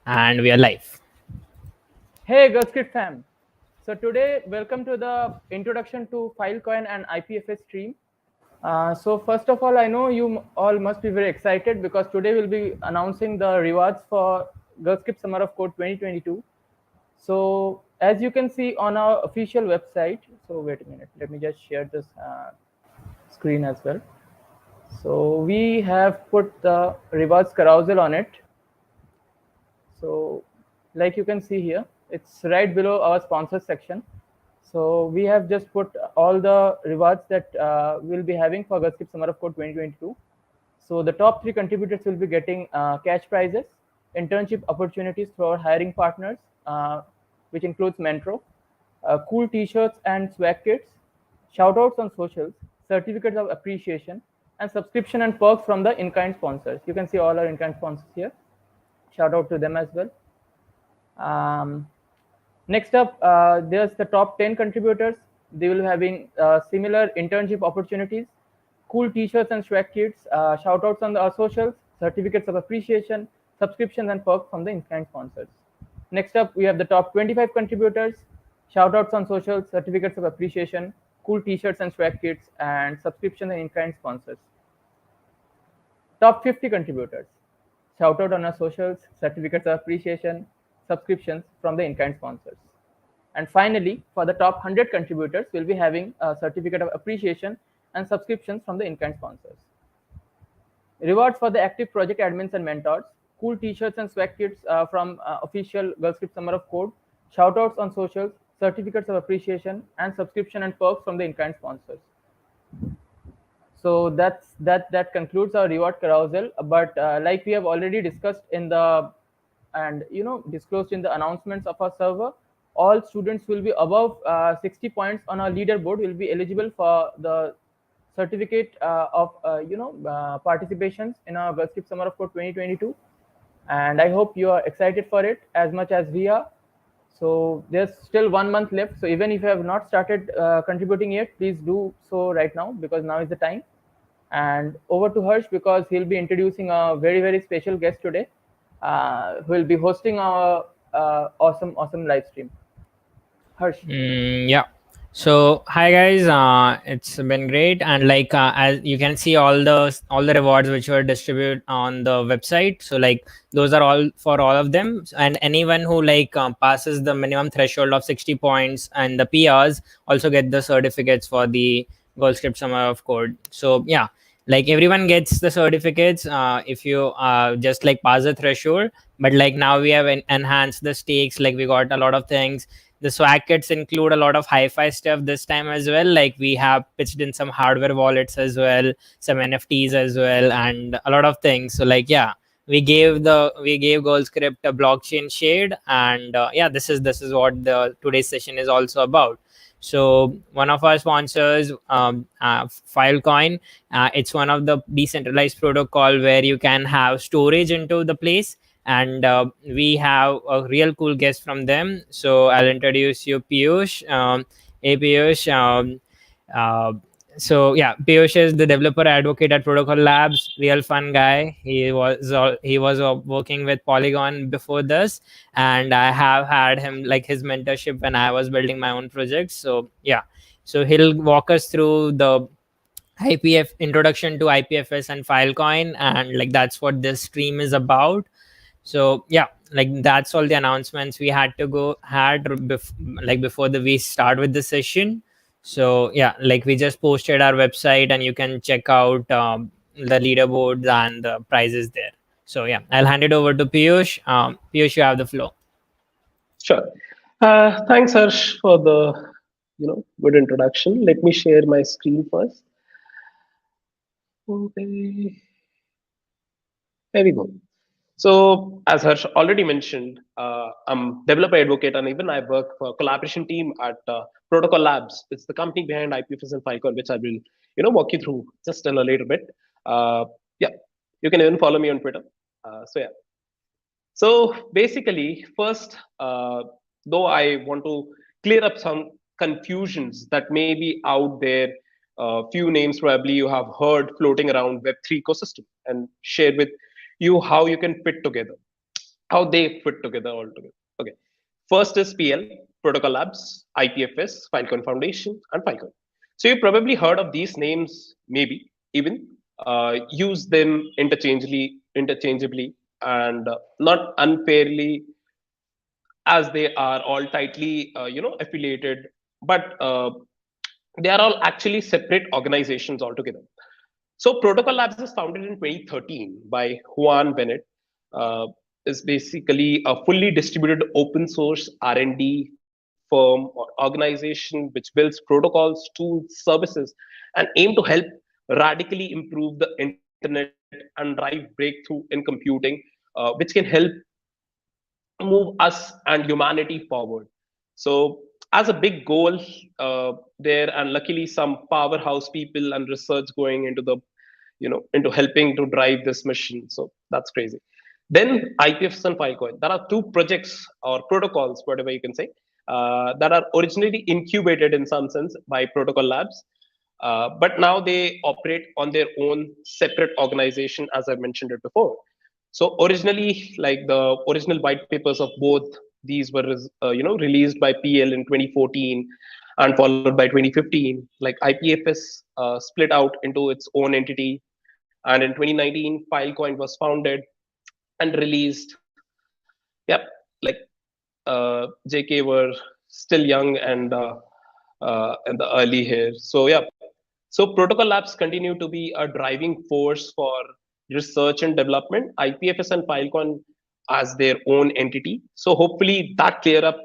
And we are live. Hey GirlScript fam. So today, welcome to the introduction to Filecoin and IPFS stream. So first of all, I know you all must be very excited because today we'll be announcing the rewards for GirlScript Summer of Code 2022. So as you can see on our official website, so wait a minute, let me just share this screen as well. So we have put the rewards carousel on it. So like you can see here, it's right below our sponsors section. So we have just put all the rewards that we'll be having for GirlScript Summer of Code 2022. So the top 3 contributors will be getting cash prizes, internship opportunities for hiring partners, which includes Mentro, cool t-shirts and swag kits, shoutouts on socials, certificates of appreciation, and subscription and perks from the in-kind sponsors. You can see all our in-kind sponsors here. Shout out to them as well. Next up, there's the top 10 contributors. They will be having similar internship opportunities, cool t-shirts and swag kits, shout outs on our socials, certificates of appreciation, subscriptions and perks from the in-kind sponsors. Next up, we have the top 25 contributors, shout outs on socials, certificates of appreciation, cool t-shirts and swag kits, and subscription and in-kind sponsors. Top 50 contributors, shout out on our socials, certificates of appreciation, subscriptions from the in-kind sponsors. And finally, for the top 100 contributors, we'll be having a certificate of appreciation and subscriptions from the in-kind sponsors. Rewards for the active project admins and mentors, cool t-shirts and swag kits from official GirlScript Summer of Code, shoutouts on socials, certificates of appreciation, and subscription and perks from the in-kind sponsors. So that concludes our reward carousel. But like we have already discussed in the disclosed in the announcements of our server, all students will be above 60 points on our leaderboard will be eligible for the certificate of participations in our GirlScript Summer of Code 2022. And I hope you are excited for it as much as we are. So there's still 1 month left. So even if you have not started contributing yet, please do so right now because now is the time. And over to Harsh because he'll be introducing a very, very special guest today who will be hosting our awesome live stream. Harsh. Yeah. So hi guys, it's been great, and as you can see, all the rewards which were distributed on the website. So those are all for all of them, and anyone who passes the minimum threshold of 60 points and the PRs also get the certificates for the GirlScript Summer of Code. So yeah, everyone gets the certificates if you just pass the threshold. But now we have enhanced the stakes. We got a lot of things. The swag kits include a lot of hi-fi stuff this time as well. We have pitched in some hardware wallets as well, some NFTs as well, and a lot of things. So yeah, we gave GirlScript a blockchain shade, and yeah, this is what the today's session is also about. So one of our sponsors, Filecoin, it's one of the decentralized protocol where you can have storage into the place. And we have a real cool guest from them. So I'll introduce you, Piyush. Hey, Piyush. So yeah, Piyush is the developer advocate at Protocol Labs. Real fun guy. He was working with Polygon before this, and I have had him his mentorship when I was building my own projects. So yeah, so he'll walk us through the introduction to IPFS and Filecoin, and that's what this stream is about. So yeah, that's all the announcements we had before we start with the session. So yeah, we just posted our website, and you can check out the leaderboards and the prizes there. So yeah, I'll hand it over to Piyush. Piyush, you have the floor. Sure. Thanks, Harsh, for the good introduction. Let me share my screen first. Okay. There we go. So, as Harsh already mentioned, I'm developer advocate, and even I work for a collaboration team at Protocol Labs. It's the company behind IPFS and Filecoin, which I will, walk you through just in a little bit. Yeah, you can even follow me on Twitter. So yeah. So basically, first, though I want to clear up some confusions that may be out there. Few names probably you have heard floating around Web3 ecosystem, and share with you how you can fit together. how they fit together all together. Okay. First is PL, Protocol Labs, IPFS, Filecoin Foundation, and Filecoin. So you probably heard of these names, maybe even use them interchangeably, and not unfairly, as they are all tightly, affiliated, but they are all actually separate organizations altogether. So Protocol Labs is founded in 2013 by Juan Bennett. Uh, is basically a fully distributed open source R&D firm or organization which builds protocols, tools, services, and aim to help radically improve the internet and drive breakthrough in computing, which can help move us and humanity forward. So, as a big goal there, and luckily some powerhouse people and research going into the, into helping to drive this mission. So that's crazy. Then IPFS and Filecoin. There are two projects or protocols, whatever you can say, that are originally incubated in some sense by Protocol Labs, but now they operate on their own separate organization, as I mentioned it before. So originally, like the original white papers of both these were, released by PL in 2014, and followed by 2015. Like IPFS split out into its own entity, and in 2019, Filecoin was founded and released. Yep, like JK were still young and in the early here. So yeah, so Protocol Labs continue to be a driving force for research and development. IPFS and Filecoin as their own entity. So hopefully that clear up,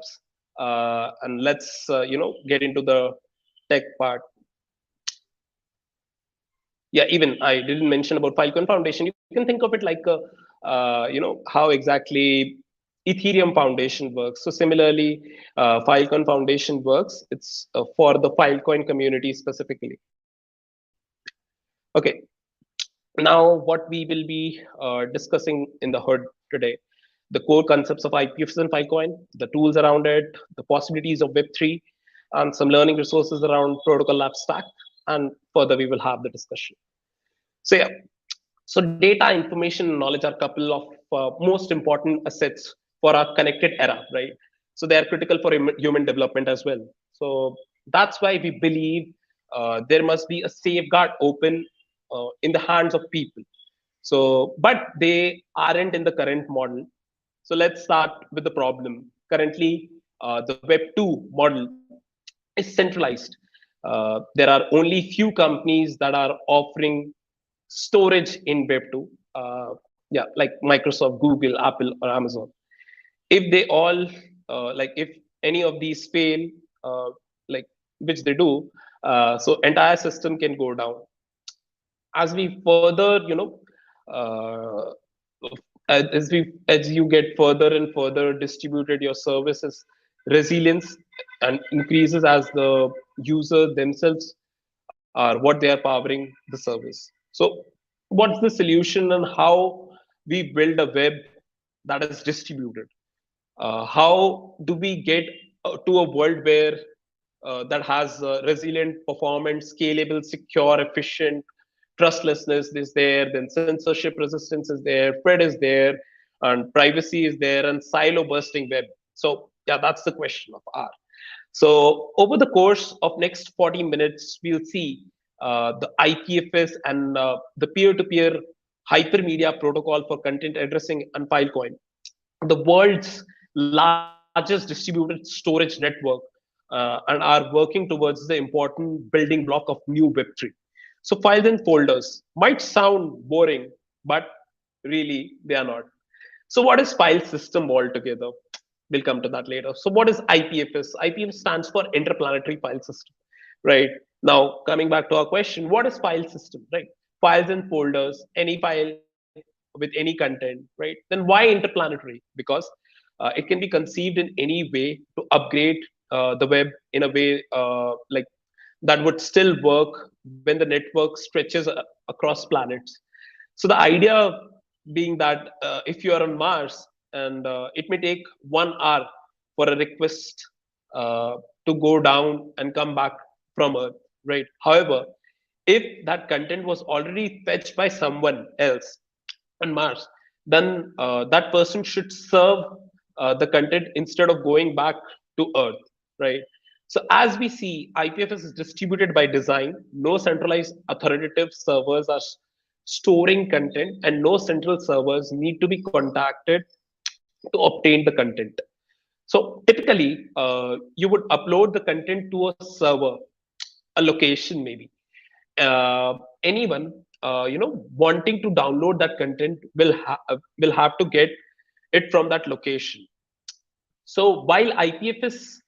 and let's get into the tech part. Yeah, even I didn't mention about Filecoin Foundation. You can think of it like a, how exactly Ethereum Foundation works. So similarly, Filecoin Foundation works. It's for the Filecoin community specifically. Okay, now what we will be discussing in the hood today: the core concepts of IPFS and Filecoin, the tools around it, the possibilities of Web3, and some learning resources around Protocol Lab stack. And further, we will have the discussion. So yeah, so data, information, and knowledge are a couple of most important assets for our connected era, right? So they are critical for human development as well. So that's why we believe there must be a safeguard open in the hands of people. So, but they aren't in the current model. So let's start with the problem. Currently, the Web2 model is centralized. There are only few companies that are offering storage in Web2. Yeah, like Microsoft, Google, Apple, or Amazon. If they all, like if any of these fail, like which they do, so entire system can go down. As we further, uh, as you get further and further distributed your services, resilience and increases as the user themselves are what they are powering the service. So what's the solution, and how we build a web that is distributed? How do we get to a world where that has resilient performance, scalable, secure, efficient? Trustlessness is there, then censorship resistance is there, FRED is there, and privacy is there, and silo bursting web. So yeah, that's the question of R. So over the course of next 40 minutes, we'll see the IPFS and the peer-to-peer hypermedia protocol for content addressing and Filecoin, the world's largest distributed storage network, and are working towards the important building block of new Web3. So files and folders might sound boring, but really they are not. So what is file system altogether? We'll come to that later. So what is IPFS? IPFS stands for Interplanetary File System, right? Now coming back to our question, what is file system, right? Files and folders, any file with any content, right? Then why interplanetary? Because it can be conceived in any way to upgrade the web in a way like that would still work when the network stretches across planets. So the idea being that if you are on Mars, and it may take 1 hour for a request to go down and come back from Earth, right? However, if that content was already fetched by someone else on Mars, then that person should serve the content instead of going back to earth, right? So as we see, IPFS is distributed by design. No centralized authoritative servers are storing content, and no central servers need to be contacted to obtain the content. So typically, you would upload the content to a server, a location maybe. Anyone wanting to download that content will have to get it from that location. So while IPFS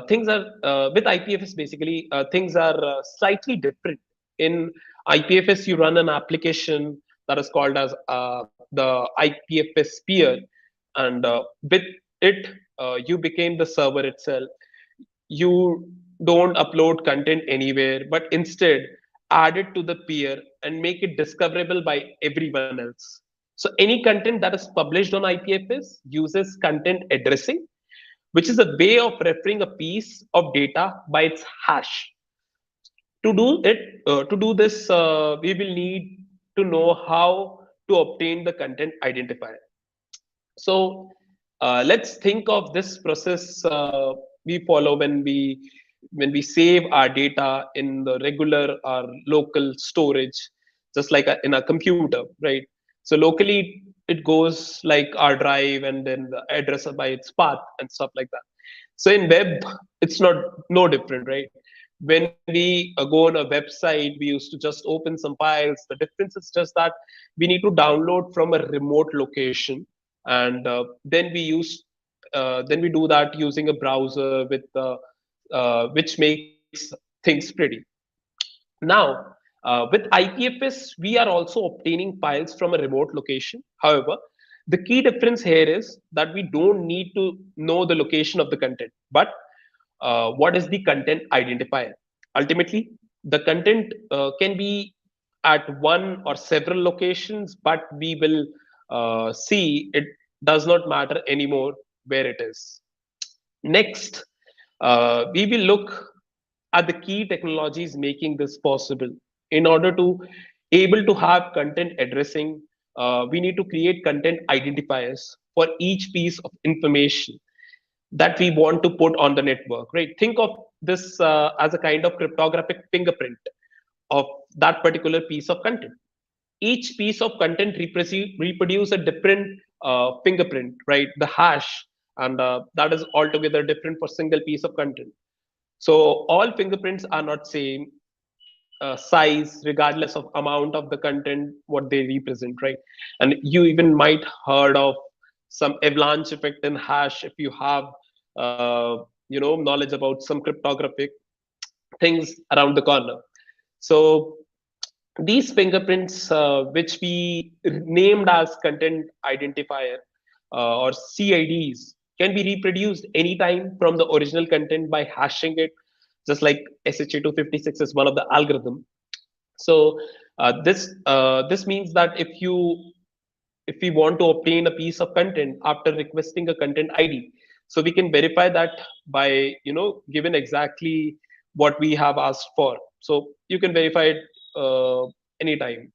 things are with IPFS basically things are slightly different. In IPFS, you run an application that is called as the IPFS peer, and with it, you became the server itself. You don't upload content anywhere, but instead add it to the peer and make it discoverable by everyone else. So any content that is published on IPFS uses content addressing, which is a way of referring a piece of data by its hash. To do this, we will need to know how to obtain the content identifier. So let's think of this process we follow when we save our data in the regular or local storage, just like in a computer, right? So locally it goes like our drive and then the address by its path and stuff like that. So in web, it's not no different, right? When we go on a website, we used to just open some files. The difference is just that we need to download from a remote location, and then we do that using a browser with which makes things pretty. Now, with IPFS, we are also obtaining files from a remote location. However, the key difference here is that we don't need to know the location of the content, but what is the content identifier? Ultimately, the content can be at one or several locations, but we will see it does not matter anymore where it is. Next, we will look at the key technologies making this possible. In order to able to have content addressing, we need to create content identifiers for each piece of information that we want to put on the network, right? Think of this as a kind of cryptographic fingerprint of that particular piece of content. Each piece of content reproduce a different fingerprint, right? The hash, and that is altogether different for single piece of content. So all fingerprints are not same size, regardless of amount of the content what they represent, right? And you even might heard of some avalanche effect in hash if you have knowledge about some cryptographic things around the corner. So these fingerprints, which we named as content identifier or CIDs, can be reproduced anytime from the original content by hashing it, just like SHA-256 is one of the algorithm. So this means that if we want to obtain a piece of content after requesting a content ID, so we can verify that by given exactly what we have asked for. So you can verify it anytime.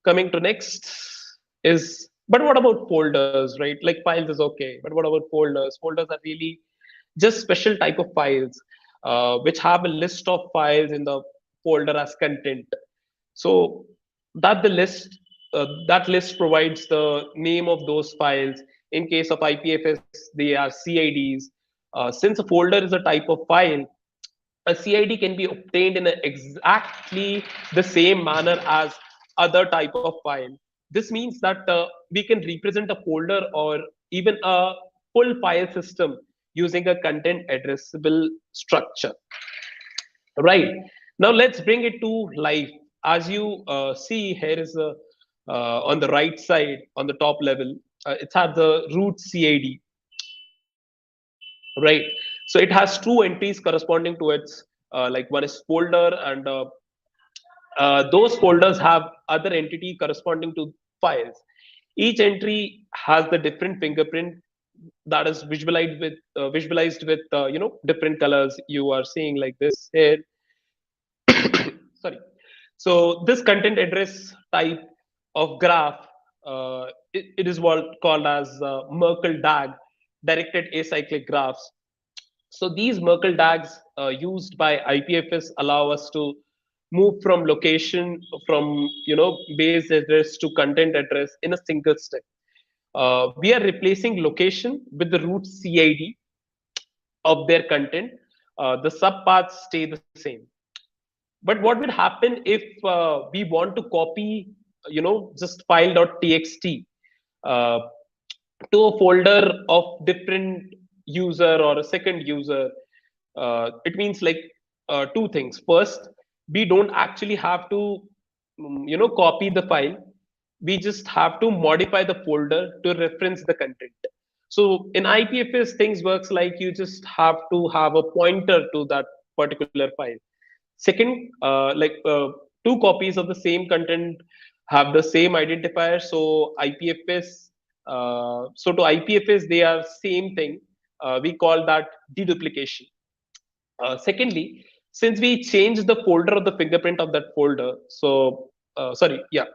Coming to next is, but what about folders, right? Like files is okay, but what about folders? Folders are really just special type of files which have a list of files in the folder as content. So that list provides the name of those files. In case of IPFS, they are CIDs. Since a folder is a type of file, a CID can be obtained in exactly the same manner as other type of file. This means that we can represent a folder or even a full file system using a content addressable structure. Right. Now let's bring it to life. As you see here is on the right side, on the top level, it's at the root CID, right? So it has two entries corresponding to its like one is folder, and those folders have other entity corresponding to files. Each entry has the different fingerprint that is visualized with different colors. You are seeing like this here. Sorry. So this content address type of graph it is what called as Merkle DAG, directed acyclic graphs. So these Merkle DAGs used by IPFS allow us to move from location, from base address to content address in a single step. We are replacing location with the root CID of their content. The subpaths stay the same. But what would happen if we want to copy, just file.txt uh, to a folder of different user or a second user? It means like two things. First, we don't actually have to, copy the file. We just have to modify the folder to reference the content. So in IPFS, things works like you just have to have a pointer to that particular file. Second, two copies of the same content have the same identifier. So IPFS, so to IPFS, they are same thing. We call that deduplication. Secondly, since we changed the folder of the fingerprint of that folder, so yeah,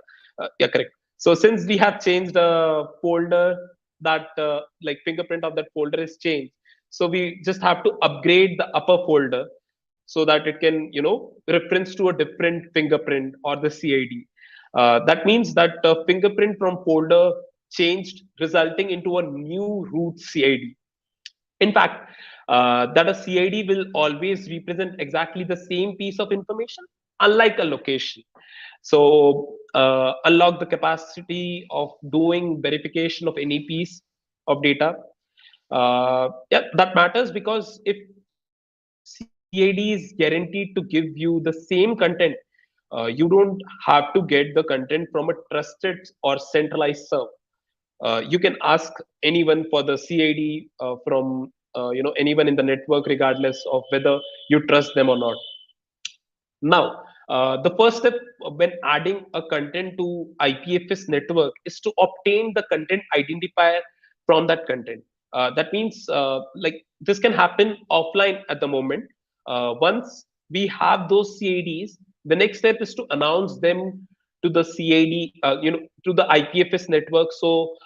correct. So since we have changed the folder, that like fingerprint of that folder is changed. So we just have to upgrade the upper folder so that it can, reference to a different fingerprint or the CID. That means that fingerprint from folder changed, resulting into a new root CID. In fact, that a CID will always represent exactly the same piece of information, unlike a location. So unlock the capacity of doing verification of any piece of data. Yeah, that matters because if CID is guaranteed to give you the same content, you don't have to get the content from a trusted or centralized server. You can ask anyone for the CID from anyone in the network, regardless of whether you trust them or not. Now, the first step when adding a content to IPFS network is to obtain the content identifier from that content. That means like this can happen offline at the moment. Once we have those CIDs, the next step is to announce them to the CID, to the IPFS network, so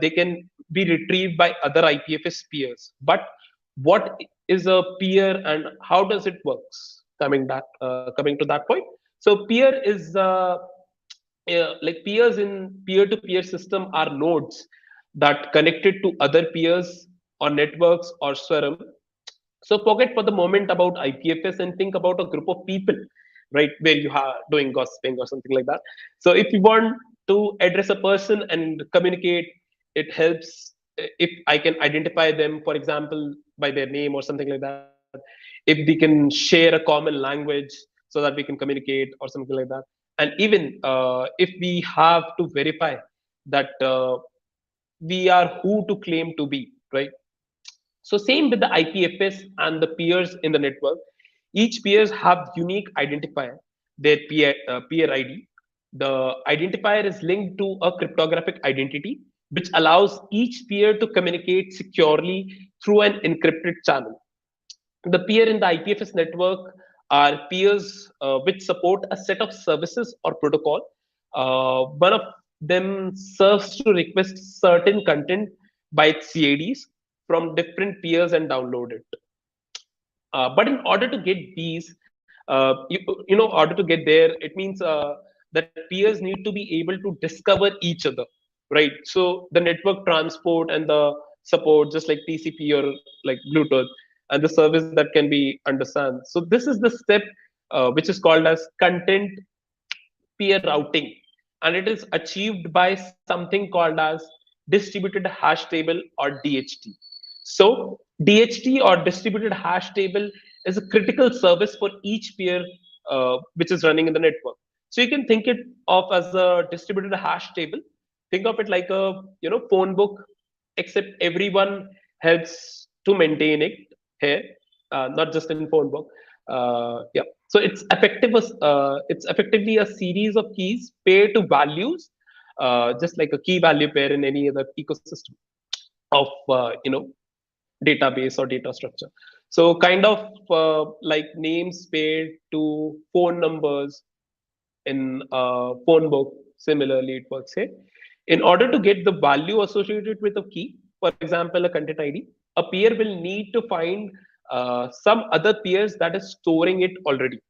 they can be retrieved by other IPFS peers. But what is a peer and how does it works? Coming to that point. So peer is like peers in peer-to-peer system are nodes that connected to other peers or networks or Swaram. So forget for the moment about IPFS and think about a group of people, right, where you are doing gossiping or something like that. So if you want to address a person and communicate, it helps if I can identify them, for example, by their name or something like that. If we can share a common language so that we can communicate or something like that. And even if we have to verify that we are who to claim to be, right? So same with the IPFS and the peers in the network. Each peers have unique identifier, their peer ID. The identifier is linked to a cryptographic identity, which allows each peer to communicate securely through an encrypted channel. The peer in the IPFS network are peers which support a set of services or protocol. One of them serves to request certain content by its CADs from different peers and download it. But in order to get these, order to get there, it means that peers need to be able to discover each other, right? So the network transport and the support, just like TCP or like Bluetooth, and the service that can be understand. So this is the step which is called as content peer routing, and it is achieved by something called as distributed hash table or DHT. So DHT or distributed hash table is a critical service for each peer which is running in the network. So you can think it of as a distributed hash table. Think of it like a phone book, except everyone helps to maintain it here, not just in phone book. Yeah. So it's effectively a series of keys paired to values, just like a key value pair in any other ecosystem of database or data structure. So kind of like names paired to phone numbers in a phone book. Similarly, it works here. In order to get the value associated with a key, for example, a content ID, a peer will need to find some other peers that is storing it already.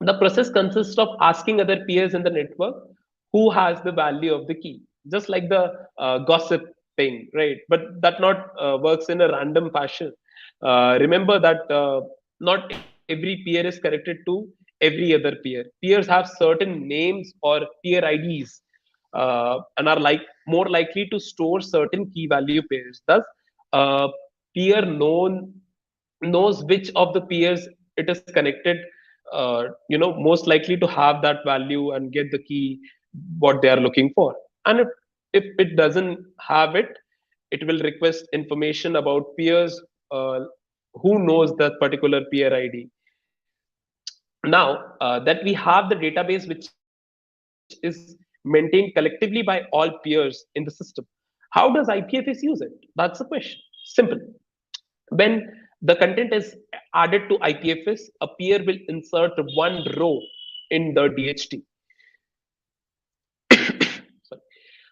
The process consists of asking other peers in the network who has the value of the key, just like the gossiping, right? But that not works in a random fashion. Remember that not every peer is connected to every other peer. Peers have certain names or peer IDs, and are like more likely to store certain key value pairs. Thus, peer knows which of the peers it is connected, most likely to have that value and get the key what they are looking for. And if it doesn't have it, it will request information about peers who knows that particular peer ID. Now that we have the database which is maintained collectively by all peers in the system, how does IPFS use it? That's the question. Simple. When the content is added to IPFS, a peer will insert one row in the DHT. Sorry.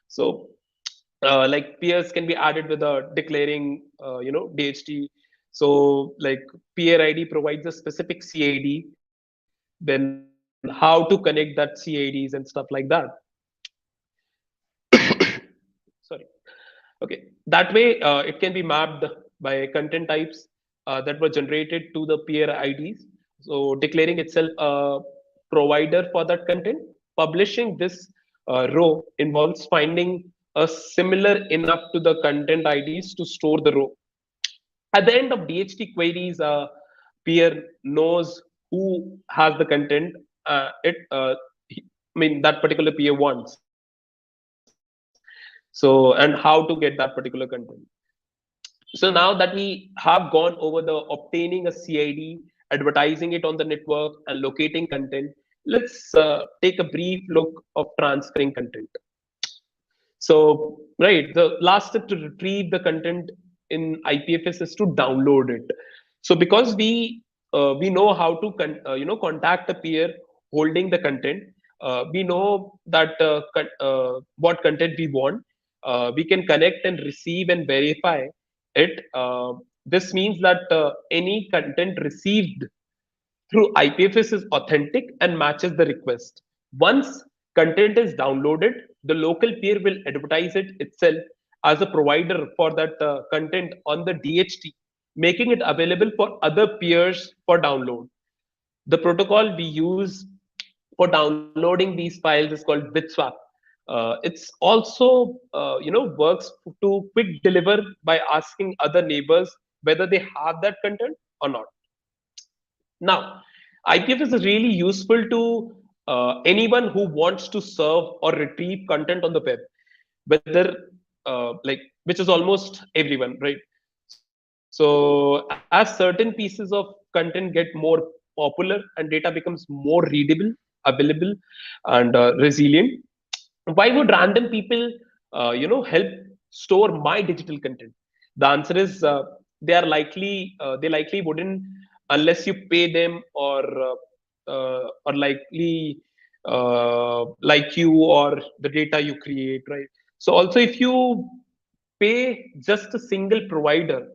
So, like peers can be added with a declaring, DHT. So, like peer ID provides a specific CID, then how to connect that CIDs and stuff like that. Sorry. Okay, that way it can be mapped by content types that were generated to the peer IDs. So declaring itself a provider for that content. Publishing this row involves finding a similar enough to the content IDs to store the row. At the end of DHT queries, peer knows who has the content. I mean that particular peer wants. So, and how to get that particular content. So now that we have gone over the obtaining a CID, advertising it on the network, and locating content, let's take a brief look of transferring content. So, right, the last step to retrieve the content in IPFS is to download it. So, because we know how to contact a peer holding the content, we know that what content we want. We can connect and receive and verify it. This means that any content received through IPFS is authentic and matches the request. Once content is downloaded, the local peer will advertise it itself as a provider for that content on the DHT, making it available for other peers for download. The protocol we use for downloading these files is called Bitswap. It's also works to quick deliver by asking other neighbors whether they have that content or not. Now, IPFS is really useful to anyone who wants to serve or retrieve content on the web, whether which is almost everyone, right? So as certain pieces of content get more popular and data becomes more readable, available, and resilient, why would random people help store my digital content? The answer is they likely wouldn't unless you pay them or likely like you or the data you create, right? So also if you pay just a single provider,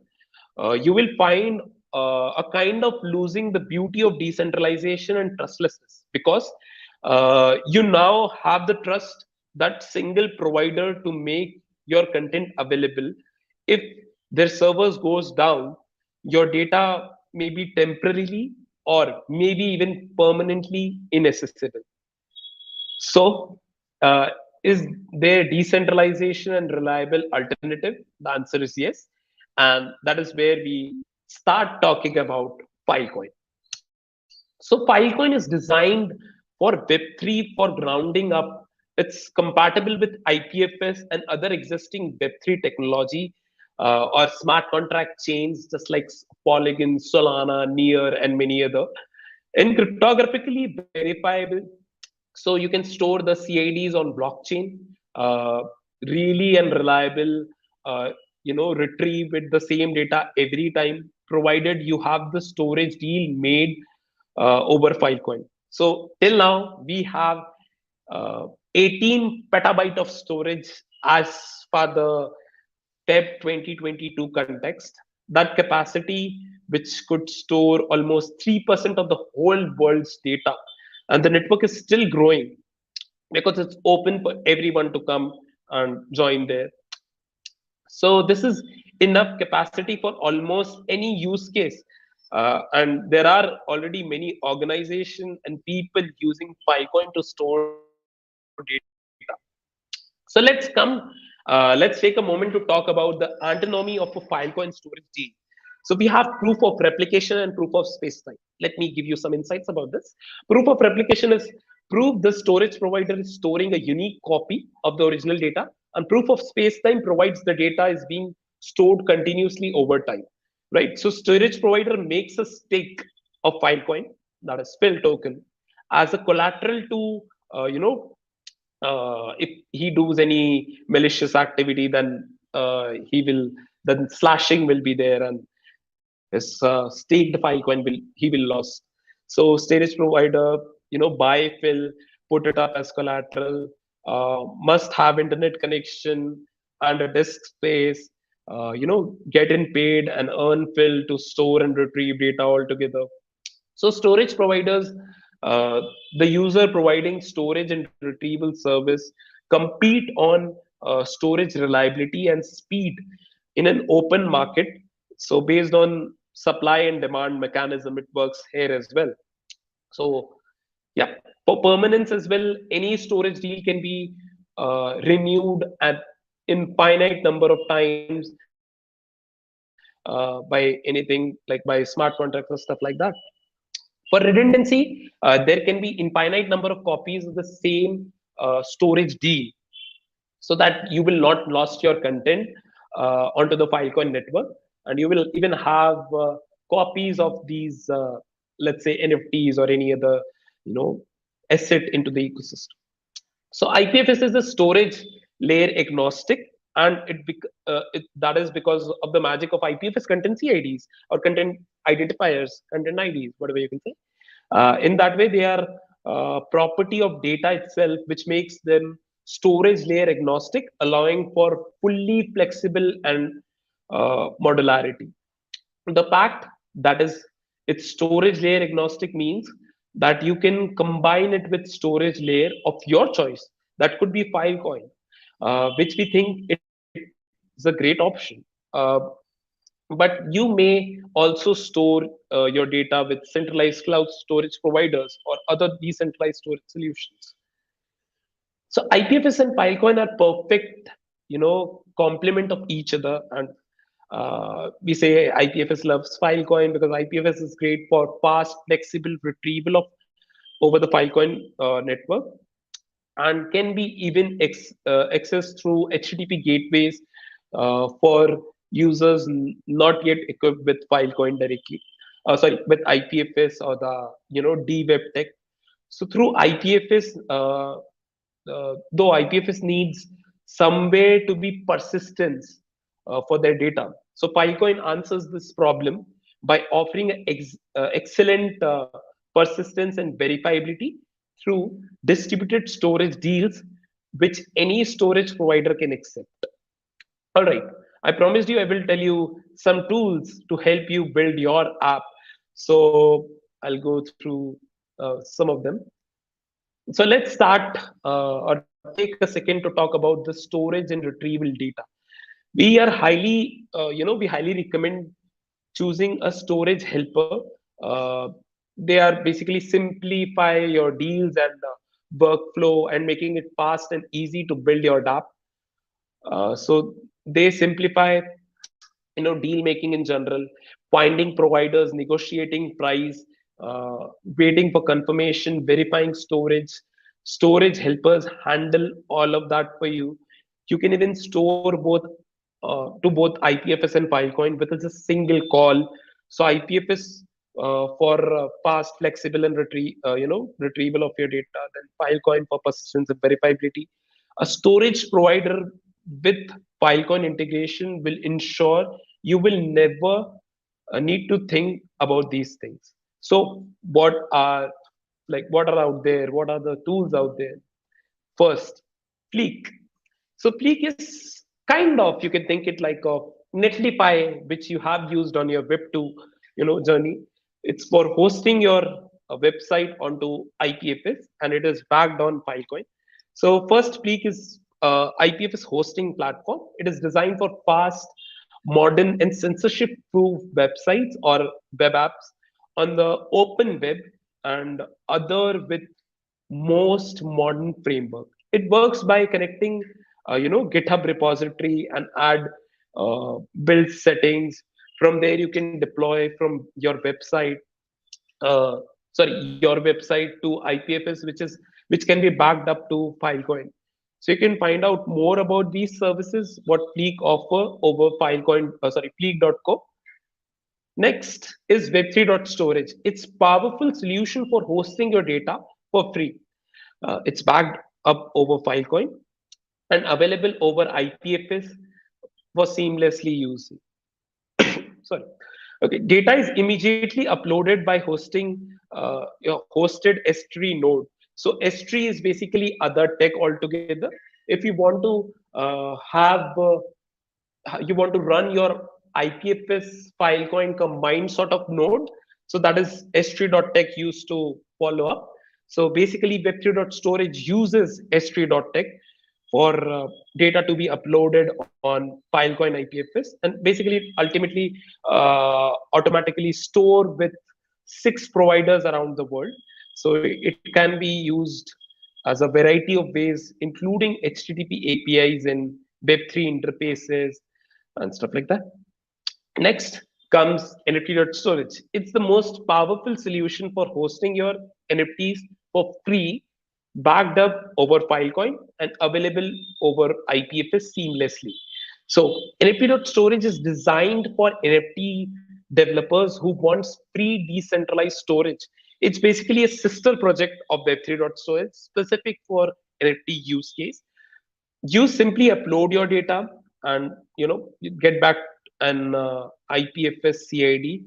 you will find a kind of losing the beauty of decentralization and trustlessness, because you now have the trust that single provider to make your content available. If their servers goes down, your data may be temporarily or maybe even permanently inaccessible. So, is there decentralization and reliable alternative? The answer is yes, and that is where we start talking about Filecoin. So, Filecoin is designed for Web3 for grounding up. It's compatible with IPFS and other existing Web3 technology or smart contract chains, just like Polygon, Solana, Near, and many other. And cryptographically verifiable, so you can store the CIDs on blockchain, uh, really and reliable, retrieve with the same data every time, provided you have the storage deal made over Filecoin. So till now we have 18 petabyte of storage as per the Feb 2022 context. That capacity, which could store almost 3% of the whole world's data, and the network is still growing because it's open for everyone to come and join there. So this is enough capacity for almost any use case. And there are already many organizations and people using Filecoin to store data. So let's take a moment to talk about the antinomy of a Filecoin storage deal. So we have proof of replication and proof of space-time. Let me give you some insights about this. Proof of replication is proof the storage provider is storing a unique copy of the original data, and proof of space-time provides the data is being stored continuously over time. Right. So storage provider makes a stake of Filecoin, that is fill token, as a collateral to if he does any malicious activity, then then slashing will be there, and his staked Filecoin will lost. So storage provider, buy fill, put it up as collateral, must have internet connection and a disk space, getting paid and earn fill to store and retrieve data altogether. So storage providers, uh, the user providing storage and retrieval service, compete on storage reliability and speed in an open market. So based on supply and demand mechanism, it works here as well. So yeah, for permanence as well, any storage deal can be renewed at infinite number of times by anything like by smart contracts or stuff like that. For redundancy, there can be infinite number of copies of the same storage deal, so that you will not lost your content onto the Filecoin network, and you will even have copies of these, let's say NFTs or any other, you know, asset into the ecosystem. So IPFS is a storage layer agnostic, and that is because of the magic of IPFS content CIDs or content identifiers, content IDs, whatever you can say. In that way, they are property of data itself, which makes them storage layer agnostic, allowing for fully flexible and modularity. The fact that is it's storage layer agnostic means that you can combine it with storage layer of your choice. That could be Filecoin, which we think it is a great option. But you may also store your data with centralized cloud storage providers or other decentralized storage solutions. So IPFS and Filecoin are perfect, complement of each other. And we say IPFS loves Filecoin because IPFS is great for fast, flexible retrieval of over the Filecoin network, and can be even accessed through HTTP gateways for users not yet equipped with Filecoin directly. Sorry, with IPFS or the DWeb tech. So through IPFS, though IPFS needs some way to be persistence for their data. So Filecoin answers this problem by offering excellent persistence and verifiability through distributed storage deals, which any storage provider can accept. All right. I promised you I will tell you some tools to help you build your app. So I'll go through some of them. So let's start or take a second to talk about the storage and retrieval data. We are we highly recommend choosing a storage helper. Uh, they are basically simplify your deals and workflow and making it fast and easy to build your app. So they simplify, deal making in general, finding providers, negotiating price, waiting for confirmation, verifying storage. Storage helpers handle all of that for you. You can even store both to both IPFS and Filecoin with a single call. So IPFS for fast, flexible, and retrieval of your data. Then Filecoin for persistence and verifiability. A storage provider with Filecoin integration will ensure you will never need to think about these things. So what are out there? What are the tools out there? First, Fleek. So Fleek is kind of, you can think it like a Netlify, which you have used on your Web2, journey. It's for hosting your website onto IPFS, and it is backed on Filecoin. So first, Fleek is IPFS hosting platform. It is designed for fast, modern, and censorship-proof websites or web apps on the open web and other with most modern framework. It works by connecting, GitHub repository and add build settings. From there, you can deploy from your website, uh, your website to IPFS, which can be backed up to Filecoin. So you can find out more about these services, what Fleek offer over Filecoin, Fleek.co. Next is Web3.storage. It's powerful solution for hosting your data for free. It's backed up over Filecoin and available over IPFS for seamlessly use. Sorry. Okay, data is immediately uploaded by hosting your hosted S3 node. So S3 is basically other tech altogether. If you want to you want to run your IPFS Filecoin combined sort of node, so that is S3.tech used to follow up. So basically, Web3.storage uses S3.tech for data to be uploaded on Filecoin IPFS, and basically, ultimately, automatically store with 6 providers around the world. So it can be used as a variety of ways, including HTTP APIs and Web3 interfaces and stuff like that. Next comes NFT.storage. It's the most powerful solution for hosting your NFTs for free, backed up over Filecoin and available over IPFS seamlessly. So NFT.storage is designed for NFT developers who wants free decentralized storage. It's basically a sister project of Web3.storage specific for NFT use case. You simply upload your data and you get back an IPFS CID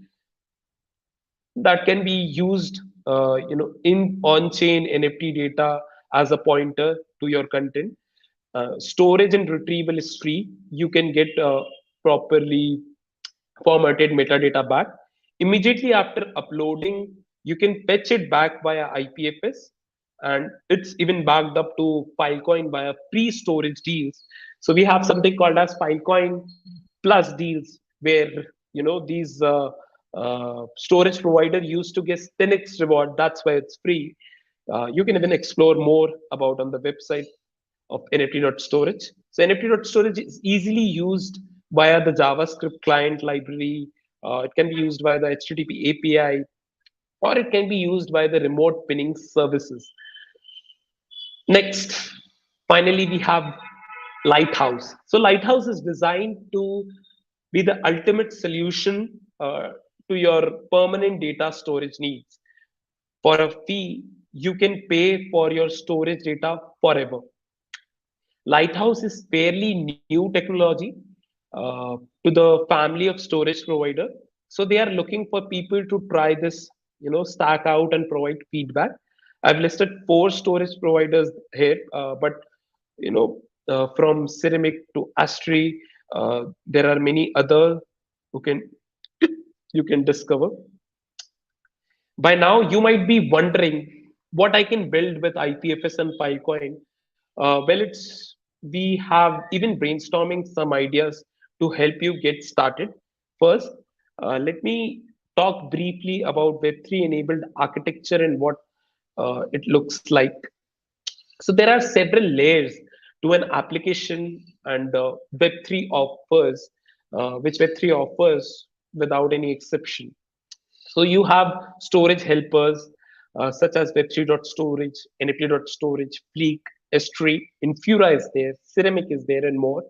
that can be used in on-chain NFT data as a pointer to your content. Storage and retrieval is free. You can get properly formatted metadata back. Immediately after uploading, you can fetch it back via IPFS, and it's even backed up to Filecoin via free storage deals. So we have something called as Filecoin plus deals, where these storage provider used to get 10x reward. That's why it's free. You can even explore more about on the website of NFT.storage. So NFT.storage is easily used via the JavaScript client library. It can be used via the HTTP API, or it can be used by the remote pinning services. Next, finally, we have Lighthouse. So Lighthouse is designed to be the ultimate solution to your permanent data storage needs. For a fee, you can pay for your storage data forever. Lighthouse is fairly new technology to the family of storage provider. So they are looking for people to try this, stack out and provide feedback. I've listed 4 storage providers here, but from Ceramic to Astri, there are many other who can you can discover. By now, you might be wondering what I can build with IPFS and Filecoin. We have even brainstorming some ideas to help you get started. First, let me talk briefly about Web3-enabled architecture and what it looks like. So there are several layers to an application, and Web3 offers, which Web3 offers without any exception. So you have storage helpers such as Web3.storage, NFT.storage, Fleek, S3, Infura is there, Ceramic is there, and more.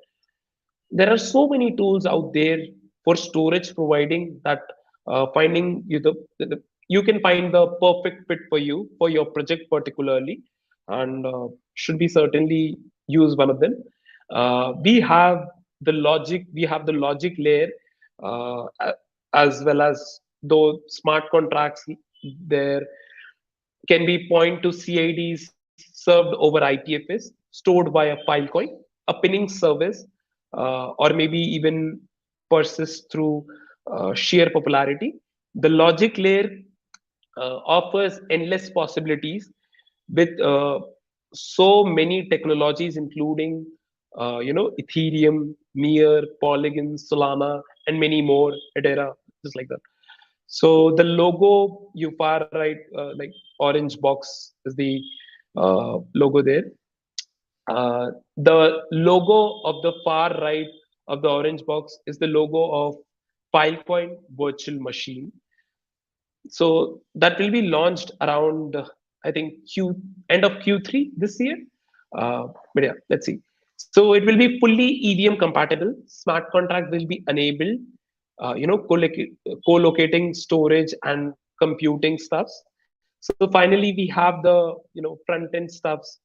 There are so many tools out there for storage providing that finding you can find the perfect fit for you for your project particularly, and should be certainly use one of them. We have the logic layer, as well as those smart contracts there can be point to CIDs, served over IPFS, stored via Filecoin, a pinning service, or maybe even persist through sheer popularity. The logic layer offers endless possibilities with so many technologies, including Ethereum, Near, Polygon, Solana, and many more, Hedera, just like that. So the logo, you far right, like orange box is the logo there. The logo of the far right of the orange box is the logo of Filecoin virtual machine. So that will be launched around, I think, end of Q3 this year. But yeah, let's see. So it will be fully EVM compatible. Smart contract will be enabled. Co-locating storage and computing stuffs. So finally, we have the front end stuffs.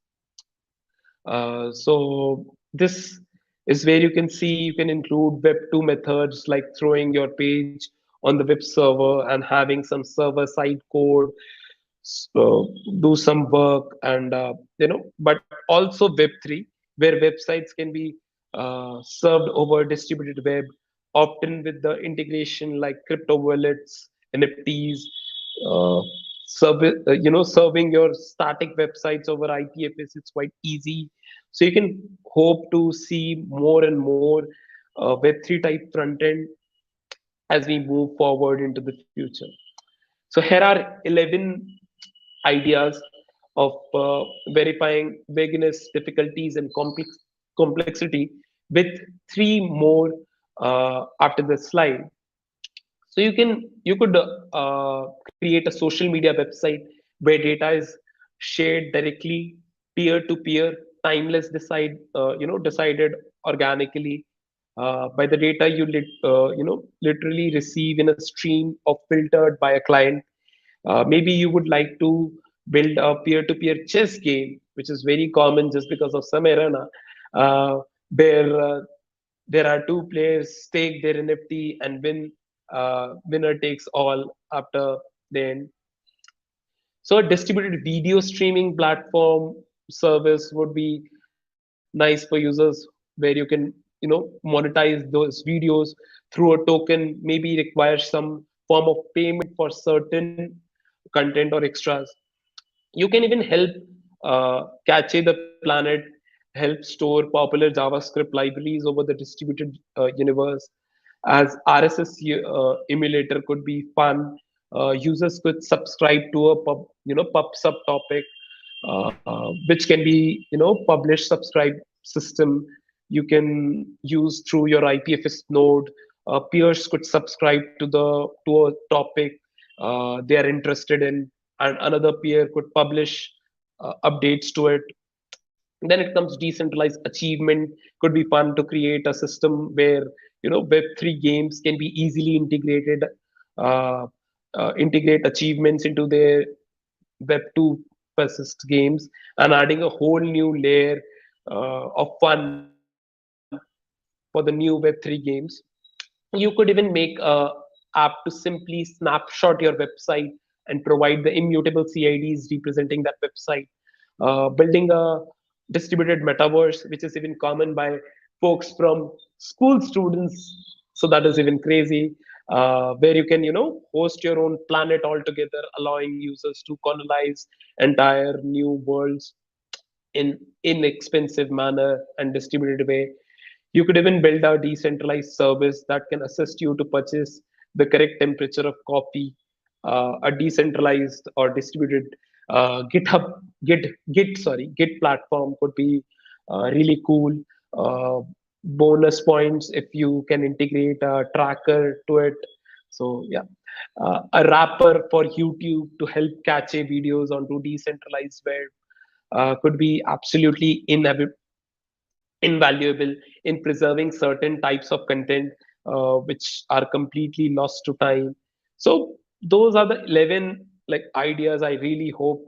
So this is where you can see you can include Web2 methods like throwing your page on the web server and having some server side code, so do some work, and but also Web3, where websites can be served over distributed web, often with the integration like crypto wallets, NFTs, uh, serving your static websites over IPFS. It's quite easy. So you can hope to see more and more Web3 type front end as we move forward into the future. So here are 11 ideas of verifying vagueness, difficulties, and complexity, with three more after the slide. So you could create a social media website where data is shared directly, peer to peer, timeless, decided organically by the data literally receive in a stream of filtered by a client. Maybe you would like to build a peer-to-peer chess game, which is very common just because of some arena, where there are two players stake their NFT and win. Winner takes all after the end. So a distributed video streaming platform service would be nice for users, where you can monetize those videos through a token. Maybe requires some form of payment for certain content or extras. You can even help Cache the Planet help store popular JavaScript libraries over the distributed universe. As RSS emulator could be fun. Users could subscribe to a pub subtopic, which can be publish subscribe system you can use through your IPFS node. Peers could subscribe to a topic they are interested in, and another peer could publish updates to it. Then it comes decentralized achievement. Could be fun to create a system where Web3 games can be easily integrated, uh, integrate achievements into their Web2 persist games, and adding a whole new layer of fun for the new Web3 games. You could even make a app to simply snapshot your website and provide the immutable CIDs representing that website. Building a distributed metaverse, which is even common by folks from school students. So that is even crazy, where you can host your own planet altogether, allowing users to colonize entire new worlds in inexpensive manner and distributed way. You could even build a decentralized service that can assist you to purchase the correct temperature of coffee. A decentralized or distributed GitHub Git platform could be really cool. Uh, Bonus points if you can integrate a tracker to it. So yeah, a wrapper for YouTube to help cache videos onto decentralized web could be absolutely invaluable in preserving certain types of content which are completely lost to time. So those are the 11 like ideas. I really hope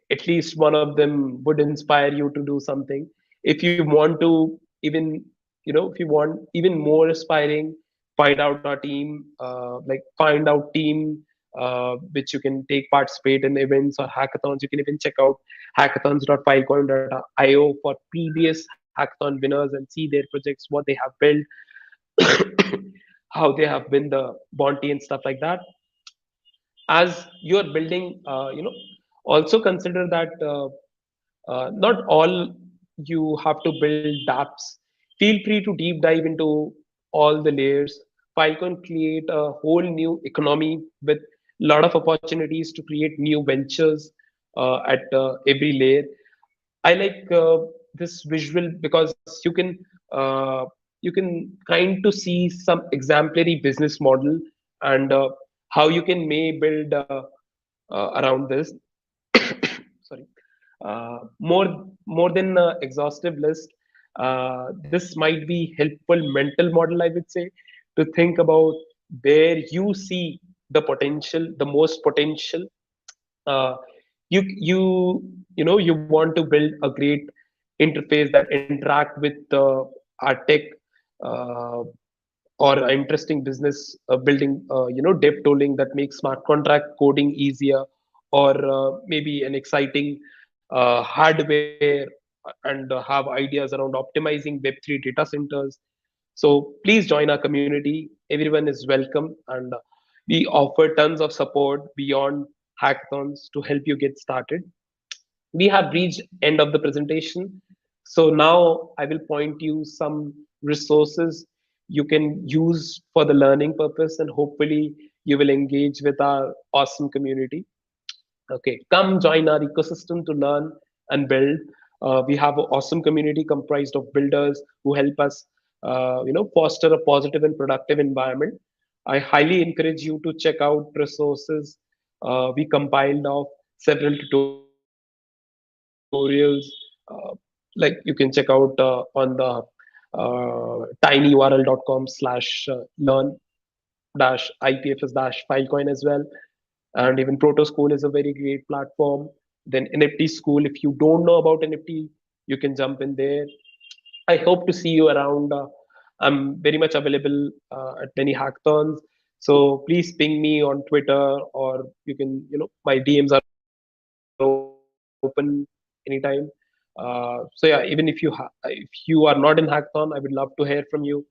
at least one of them would inspire you to do something. If you want to even if you want even more aspiring, find out our team, like find out team which you can take participate in events or hackathons. You can even check out hackathons.filecoin.io for previous hackathon winners and see their projects, what they have built, how they have been the bounty and stuff like that. As you're building, also consider that not all you have to build dApps. Feel free to deep dive into all the layers. Filecoin create a whole new economy with a lot of opportunities to create new ventures at every layer. I like this visual because uh, you can kind to see some exemplary business model and how you can may build around this. Sorry, more than exhaustive list. This might be helpful mental model, I would say, to think about where you see the potential, the most potential. uh, you want to build a great interface that interact with our tech, uh, or an interesting business building, dev tooling that makes smart contract coding easier, or maybe an exciting hardware and have ideas around optimizing Web3 data centers. So please join our community. Everyone is welcome, and we offer tons of support beyond hackathons to help you get started. We have reached end of the presentation. So now I will point you some resources you can use for the learning purpose, and hopefully you will engage with our awesome community. Okay, come join our ecosystem to learn and build. We have an awesome community comprised of builders who help us, foster a positive and productive environment. I highly encourage you to check out resources we compiled of several tutorials. Like you can check out on the tinyurl.com/learn-IPFS-Filecoin as well. And even Proto School is a very great platform. Then NFT School, if you don't know about NFT, you can jump in there. I hope to see you around. I'm very much available at many hackathons. So please ping me on Twitter, or you can, my DMs are open anytime. So yeah, even if you if you are not in hackathon, I would love to hear from you.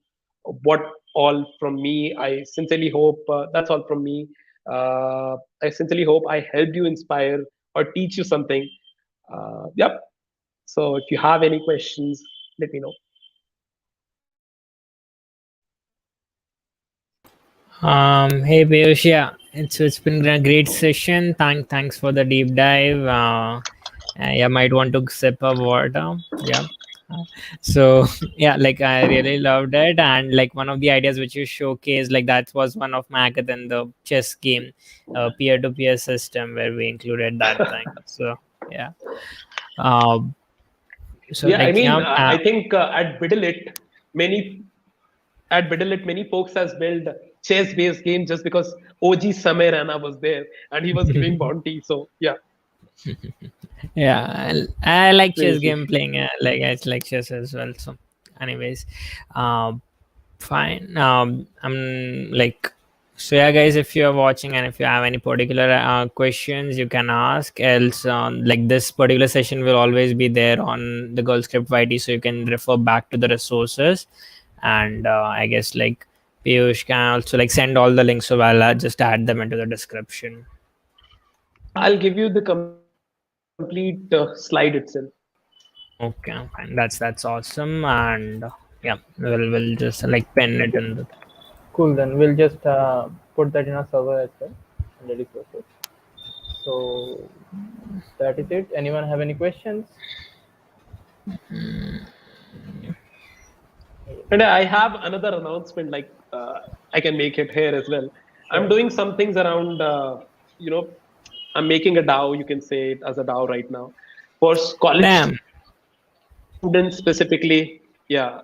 What all from me? I sincerely hope that's all from me. I sincerely hope I helped you inspire or teach you something. Yep. So if you have any questions, let me know. Hey Piyush, yeah, it's been a great session. Thanks for the deep dive. Yeah, might want to sip a water. Yeah. Uh, So yeah, like I really loved it, and like one of the ideas which you showcased, like that was one of my hackathon, the chess game, peer-to-peer system where we included that thing. So yeah. Um. So Yeah, I like mean, yeah. I think many at Bidalit, many folks has built chess-based game just because OG Samir Rana was there and he was giving bounty. So yeah, Yeah, I like chess crazy. game playing. Like I like chess as well. So, anyways, um, fine. I'm like, so yeah, guys. If you're watching and if you have any particular questions, you can ask. Else, like this particular session will always be there on the GirlScript YT, so you can refer back to the resources. And I guess like Piyush can also like send all the links, so I'll just add them into the description. I'll give you the complete slide itself. Okay, fine. That's awesome, and yeah, we'll just like pen it in the. Cool. Then we'll just put that in a server as well and ready for it. So that is it. Anyone have any questions? And I have another announcement, like I can make it here as well. I'm Sure. doing some things around, you know, I'm making a DAO, you can say it as a DAO right now, for college Damn. students specifically. Yeah,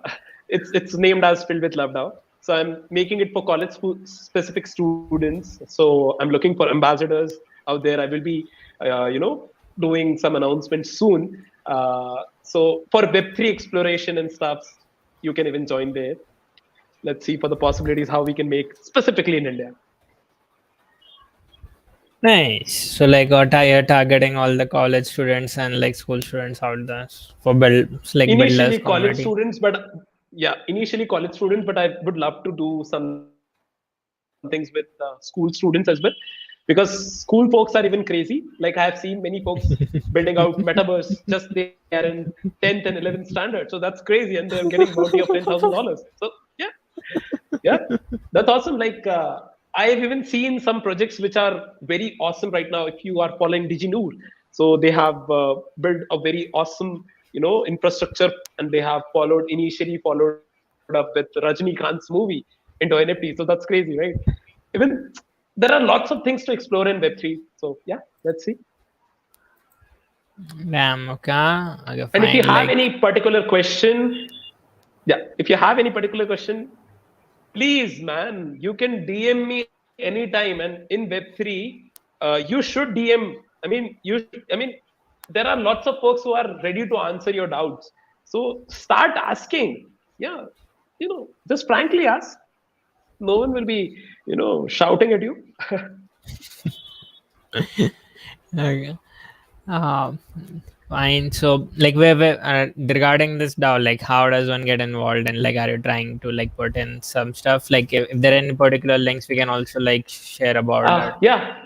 it's named as Filled with Love DAO. So I'm making it for college specific students. So I'm looking for ambassadors out there. I will be, doing some announcements soon. So for Web3 exploration and stuff, you can even join there. Let's see for the possibilities how we can make specifically in India. Nice. So like you're targeting all the college students and like school students out there for builders Initially college community. students, but yeah, initially college students, but I would love to do some things with school students as well, because school folks are even crazy. Like I have seen many folks building out metaverse, just they are in 10th and 11th standard, so that's crazy, and they're getting bounty of $10,000. So yeah, yeah, that's awesome. Like I've even seen some projects which are very awesome right now. If you are following DigiNoor, so they have built a very awesome, infrastructure, and they have initially followed up with Rajnikant's movie into NFT. So that's crazy, right? Even there are lots of things to explore in Web3. So yeah, let's see. Damn. Okay, And if you fine. have Like, any particular question, yeah, if you have any particular question, please, man, you can DM me anytime. And in Web3, you should DM. There are lots of folks who are ready to answer your doubts. So start asking. Yeah, just frankly ask. No one will be, shouting at you. okay. Um, Fine. So, like, where regarding this DAO, like, how does one get involved? And like, are you trying to like put in some stuff? Like, if there are any particular links, we can also like share about that. Yeah,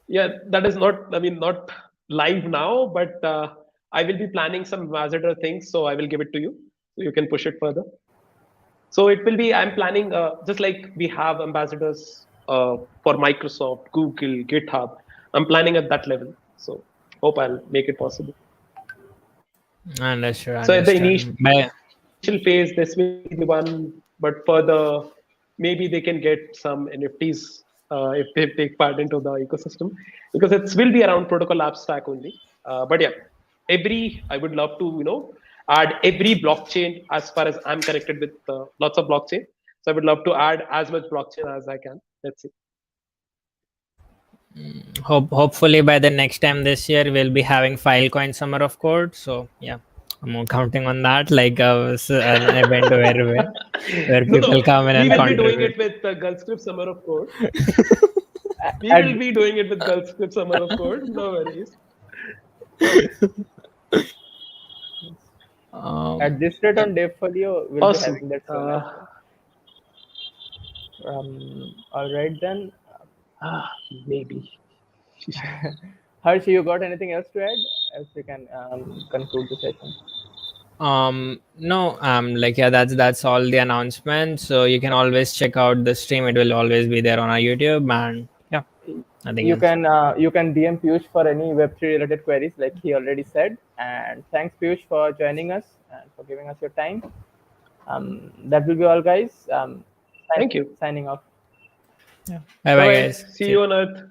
yeah, that is not, not live now, but I will be planning some ambassador things, so I will give it to you so you can push it further. So it will be, I'm planning, just like we have ambassadors for Microsoft, Google, GitHub. I'm planning at that level. So hope I'll make it possible. Understood. So at the Understood. initial phase, this will be the one, but further, maybe they can get some NFTs if they take part into the ecosystem, because it will be around protocol app stack only. But yeah, I would love to, add every blockchain as far as I'm connected with lots of blockchain. So I would love to add as much blockchain as I can. Let's see. Hopefully by the next time this year we'll be having Filecoin Summer of Code. So yeah, I'm counting on that. Like an event where No, people no, come in we and will be doing contribute. it with GirlScript Summer of Code. We At, will be doing it with GirlScript Summer of Code. No worries. at this rate on Devfolio, we'll be Awesome. having that soon as well. All right then. Maybe. Harsh, you got anything else to add? Else we can conclude the session. No, like yeah, that's all the announcements. So you can always check out the stream. It will always be there on our YouTube, and yeah, nothing You else. can DM Piyush for any Web3 related queries, like he already said. And thanks Piyush for joining us and for giving us your time. That will be all, guys. Thank you. Signing off. Bye bye, Bye. guys. See you on Earth.